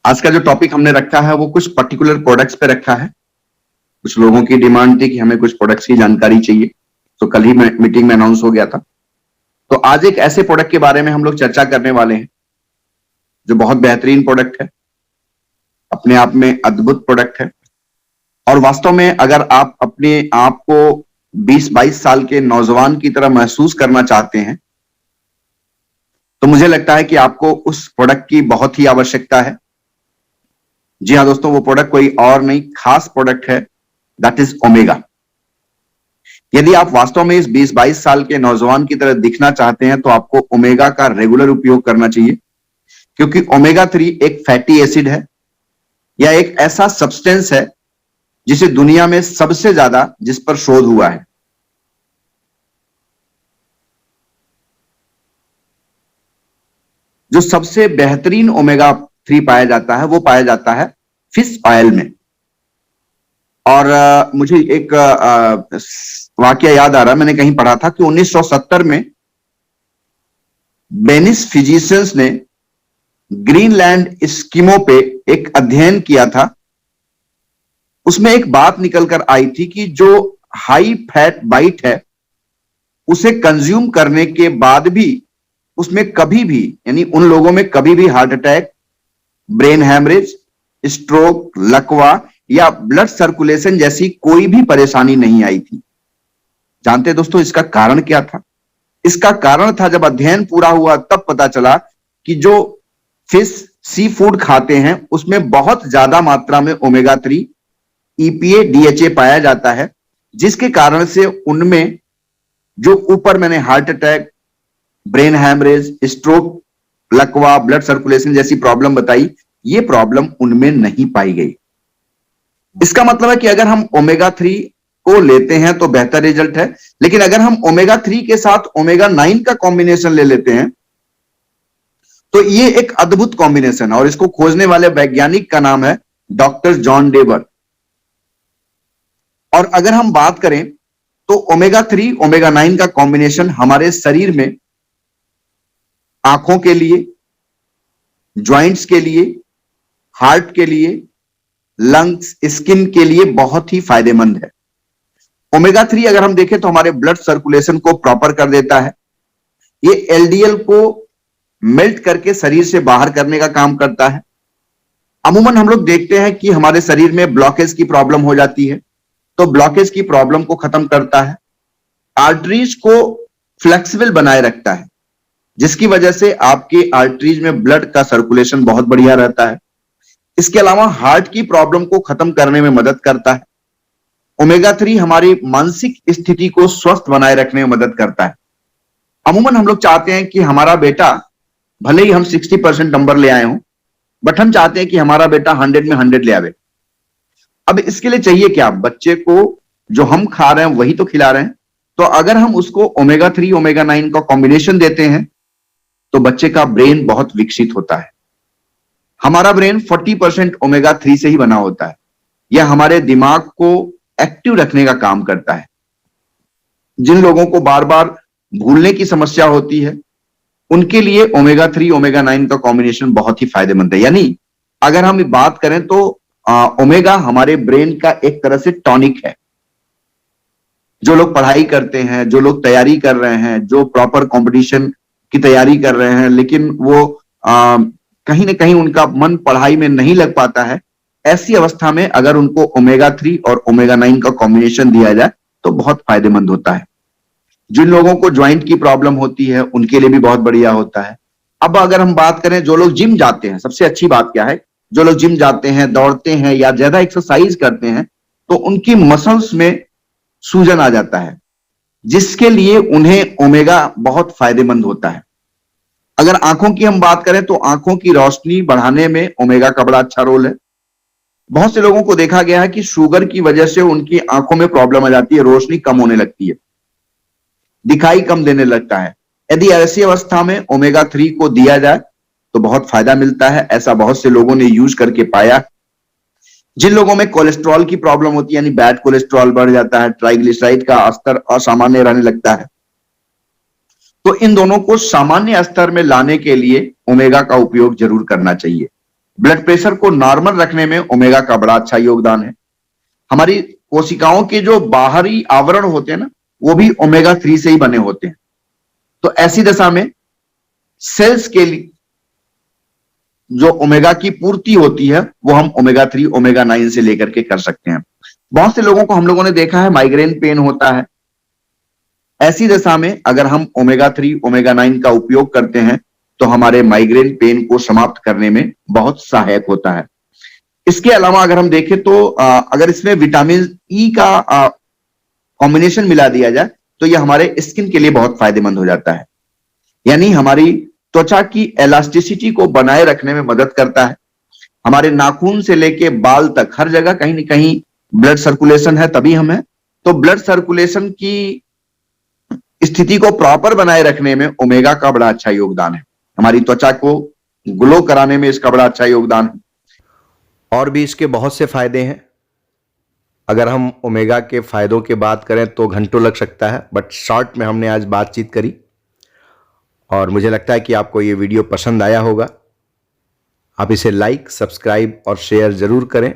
आज का जो टॉपिक हमने रखा है वो कुछ पर्टिकुलर प्रोडक्ट्स पे रखा है। कुछ लोगों की डिमांड थी कि हमें कुछ प्रोडक्ट्स की जानकारी चाहिए, तो कल ही मीटिंग में अनाउंस हो गया था। तो आज एक ऐसे प्रोडक्ट के बारे में हम लोग चर्चा करने वाले हैं जो बहुत बेहतरीन प्रोडक्ट है, अपने आप में अद्भुत प्रोडक्ट है। और वास्तव में अगर आप अपने आप को 20-22 साल के नौजवान की तरह महसूस करना चाहते हैं तो मुझे लगता है कि आपको उस प्रोडक्ट की बहुत ही आवश्यकता है। जी हाँ दोस्तों, वो प्रोडक्ट कोई और नहीं, खास प्रोडक्ट है, दैट इज ओमेगा। यदि आप वास्तव में इस 20-22 साल के नौजवान की तरह दिखना चाहते हैं तो आपको ओमेगा का रेगुलर उपयोग करना चाहिए, क्योंकि ओमेगा 3 एक फैटी एसिड है या एक ऐसा सब्सटेंस है जिसे दुनिया में सबसे ज्यादा जिस पर शोध हुआ है। जो सबसे बेहतरीन ओमेगा 3 पाया जाता है वो पाया जाता है फिश ऑयल में। और मुझे एक वाकया याद आ रहा है, मैंने कहीं पढ़ा था कि 1970 में बेनिस फिजिशियंस ने ग्रीनलैंड एस्किमो पे एक अध्ययन किया था। उसमें एक बात निकल कर आई थी कि जो हाई फैट बाइट है उसे कंज्यूम करने के बाद भी उसमें कभी भी, यानी उन लोगों में कभी भी heart attack, brain haemorrhage, stroke, लकवा या ब्लड सर्कुलेशन जैसी कोई भी परेशानी नहीं आई थी। जानते दोस्तों इसका कारण क्या था? इसका कारण था, जब अध्ययन पूरा हुआ तब पता चला कि जो फिश, सी फूड खाते हैं उसमें बहुत ज्यादा मात्रा में ओमेगा 3, EPA, DHA पाया जाता है, जिसके कारण से उनमें जो ऊपर मैंने heart attack, brain haemorrhage, stroke, लकवा, ब्लड सर्कुलेशन जैसी प्रॉब्लम बताई, ये प्रॉब्लम उनमें नहीं पाई गई। इसका मतलब है कि अगर हम ओमेगा 3 को लेते हैं तो बेहतर रिजल्ट है, लेकिन अगर हम ओमेगा 3 के साथ ओमेगा 9 का कॉम्बिनेशन ले लेते हैं तो ये एक अद्भुत कॉम्बिनेशन है। और इसको खोजने वाले वैज्ञानिक का नाम है डॉक्टर जॉन डेवर। और अगर हम बात करें तो ओमेगा 3 ओमेगा 9 का कॉम्बिनेशन हमारे शरीर में आंखों के लिए, ज्वाइंट्स के लिए, हार्ट के लिए, लंग्स, स्किन के लिए बहुत ही फायदेमंद है। ओमेगा 3 अगर हम देखें तो हमारे ब्लड सर्कुलेशन को प्रॉपर कर देता है। ये LDL को मेल्ट करके शरीर से बाहर करने का काम करता है। अमूमन हम लोग देखते हैं कि हमारे शरीर में ब्लॉकेज की प्रॉब्लम हो जाती है, तो ब्लॉकेज की प्रॉब्लम को खत्म करता है। आर्टरीज को फ्लेक्सिबल बनाए रखता है, जिसकी वजह से आपके आर्टरीज में ब्लड का सर्कुलेशन बहुत बढ़िया रहता है। इसके अलावा हार्ट की प्रॉब्लम को खत्म करने में मदद करता है। ओमेगा 3 हमारी मानसिक स्थिति को स्वस्थ बनाए रखने में मदद करता है। अमूमन हम लोग चाहते हैं कि हमारा बेटा, भले ही हम 60% नंबर ले आए हों, बट हम चाहते हैं कि हमारा बेटा 100 में 100 ले आवे। अब इसके लिए चाहिए क्या? बच्चे को जो हम खा रहे हैं वही तो खिला रहे हैं। तो अगर हम उसको ओमेगा 3 ओमेगा 9 का कॉम्बिनेशन देते हैं तो बच्चे का ब्रेन बहुत विकसित होता है। हमारा ब्रेन 40% ओमेगा 3 से ही बना होता है। यह हमारे दिमाग को एक्टिव रखने का काम करता है। जिन लोगों को बार बार भूलने की समस्या होती है उनके लिए ओमेगा 3 ओमेगा 9 का कॉम्बिनेशन बहुत ही फायदेमंद है। यानी अगर हम बात करें तो ओमेगा हमारे ब्रेन का एक तरह से टॉनिक है। जो लोग पढ़ाई करते हैं, जो लोग तैयारी कर रहे हैं, जो प्रॉपर कंपटीशन की तैयारी कर रहे हैं, लेकिन वो कहीं ना कहीं उनका मन पढ़ाई में नहीं लग पाता है, ऐसी अवस्था में अगर उनको ओमेगा 3 और ओमेगा 9 का कॉम्बिनेशन दिया जाए तो बहुत फायदेमंद होता है। जिन लोगों को ज्वाइंट की प्रॉब्लम होती है उनके लिए भी बहुत बढ़िया होता है। अब अगर हम बात करें जो लोग जिम जाते हैं, सबसे अच्छी बात क्या है, जो लोग जिम जाते हैं, दौड़ते हैं या ज्यादा एक्सरसाइज करते हैं तो उनकी मसल्स में सूजन आ जाता है, जिसके लिए उन्हें ओमेगा बहुत फायदेमंद होता है। अगर आंखों की हम बात करें तो आंखों की रोशनी बढ़ाने में ओमेगा का बड़ा अच्छा रोल है। बहुत से लोगों को देखा गया है कि शुगर की वजह से उनकी आंखों में प्रॉब्लम आ जाती है, रोशनी कम होने लगती है, दिखाई कम देने लगता है। यदि ऐसी अवस्था में ओमेगा 3 को दिया जाए तो बहुत फायदा मिलता है। ऐसा बहुत से लोगों ने यूज करके पाया। जिन लोगों में कोलेस्ट्रॉल की प्रॉब्लम होती है, यानी बैड कोलेस्ट्रॉल बढ़ जाता है, ट्राइग्लिसराइड का स्तर असामान्य रहने लगता है, तो इन दोनों को सामान्य स्तर में लाने के लिए ओमेगा का उपयोग जरूर करना चाहिए। ब्लड प्रेशर को नॉर्मल रखने में ओमेगा का बड़ा अच्छा योगदान है। हमारी कोशिकाओं के जो बाहरी आवरण होते हैं ना, वो भी ओमेगा 3 से ही बने होते हैं। तो ऐसी दशा में सेल्स के लिए जो ओमेगा की पूर्ति होती है वो हम ओमेगा 3 ओमेगा 9 से लेकर के कर सकते हैं। बहुत से लोगों को हम लोगों ने देखा है माइग्रेन पेन होता है। ऐसी दशा में अगर हम ओमेगा 3 ओमेगा 9 का उपयोग करते हैं तो हमारे माइग्रेन पेन को समाप्त करने में बहुत सहायक होता है। इसके अलावा अगर हम देखें तो अगर इसमें विटामिन ई का कॉम्बिनेशन मिला दिया जाए तो यह हमारे स्किन के लिए बहुत फायदेमंद हो जाता है। यानी हमारी त्वचा की एलास्टिसिटी को बनाए रखने में मदद करता है। हमारे नाखून से लेके बाल तक हर जगह कहीं न कहीं ब्लड सर्कुलेशन है, तभी हम हैं। तो ब्लड सर्कुलेशन की स्थिति को प्रॉपर बनाए रखने में ओमेगा का बड़ा अच्छा योगदान है। हमारी त्वचा को ग्लो कराने में इसका बड़ा अच्छा योगदान है। और भी इसके बहुत से फायदे हैं। अगर हम ओमेगा के फायदों की बात करें तो घंटों लग सकता है, बट शॉर्ट में हमने आज बातचीत करी और मुझे लगता है कि आपको ये वीडियो पसंद आया होगा। आप इसे लाइक, सब्सक्राइब और शेयर जरूर करें।